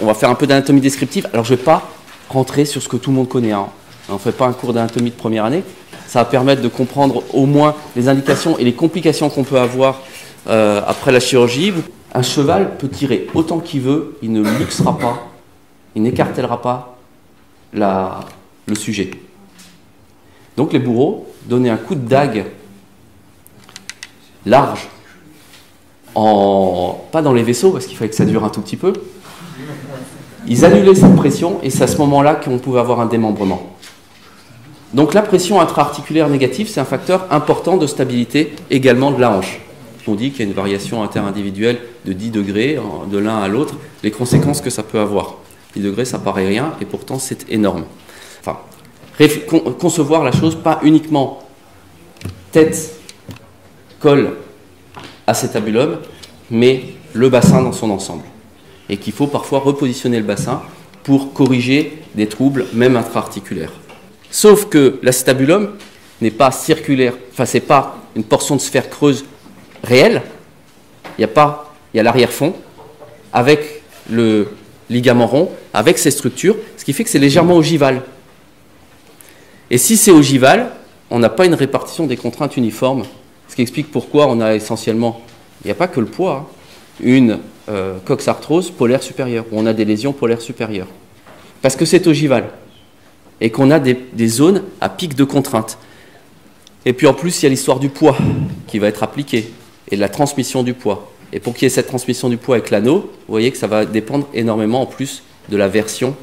on va faire un peu d'anatomie descriptive. Alors je ne vais pas rentrer sur ce que tout le monde connaît, hein. On ne fait pas un cours d'anatomie de première année. Ça va permettre de comprendre au moins les indications et les complications qu'on peut avoir après la chirurgie. Un cheval peut tirer autant qu'il veut, il ne luxera pas, il n'écartèlera pas le sujet. Donc les bourreaux donnaient un coup de dague large, pas dans les vaisseaux parce qu'il fallait que ça dure un tout petit peu. Ils annulaient cette pression et c'est à ce moment-là qu'on pouvait avoir un démembrement. Donc la pression intra-articulaire négative, c'est un facteur important de stabilité également de la hanche. On dit qu'il y a une variation interindividuelle de 10 degrés de l'un à l'autre, les conséquences que ça peut avoir. 10 degrés, ça paraît rien et pourtant c'est énorme. Enfin, concevoir la chose pas uniquement tête, col, acétabulum, mais le bassin dans son ensemble. Et qu'il faut parfois repositionner le bassin pour corriger des troubles, même intra-articulaires. Sauf que l'acétabulum n'est pas circulaire, enfin c'est pas une portion de sphère creuse réelle, il y a l'arrière-fond avec le ligament rond, avec ses structures, ce qui fait que c'est légèrement ogival. Et si c'est ogival, on n'a pas une répartition des contraintes uniforme, ce qui explique pourquoi on a essentiellement, il n'y a pas que le poids, hein, une coxarthrose polaire supérieure, où on a des lésions polaires supérieures. Parce que c'est ogival, et qu'on a des zones à pic de contrainte. Et puis en plus, il y a l'histoire du poids qui va être appliqué, et de la transmission du poids. Et pour qu'il y ait cette transmission du poids avec l'anneau, vous voyez que ça va dépendre énormément en plus de la version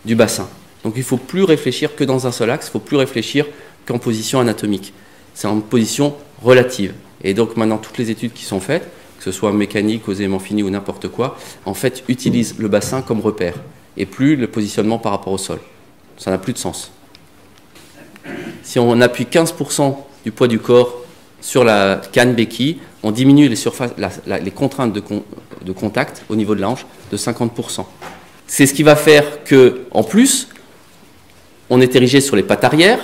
du bassin. Donc il ne faut plus réfléchir que dans un seul axe, il ne faut plus réfléchir qu'en position anatomique. C'est en position relative. Et donc maintenant, toutes les études qui sont faites, que ce soit en mécanique, aux éléments finis ou n'importe quoi, en fait, utilisent le bassin comme repère, et plus le positionnement par rapport au sol. Ça n'a plus de sens. Si on appuie 15% du poids du corps sur la canne béquille, on diminue les contraintes de contact au niveau de la hanche de 50%. C'est ce qui va faire que, en plus, on est érigé sur les pattes arrière,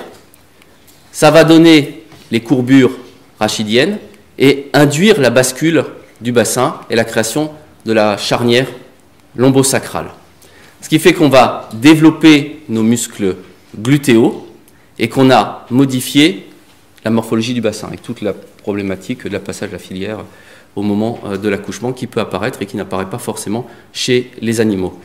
ça va donner les courbures rachidiennes et induire la bascule du bassin et la création de la charnière lombosacrale. Ce qui fait qu'on va développer nos muscles glutéaux et qu'on a modifié la morphologie du bassin, avec toute la problématique de la passage de la filière au moment de l'accouchement qui peut apparaître et qui n'apparaît pas forcément chez les animaux.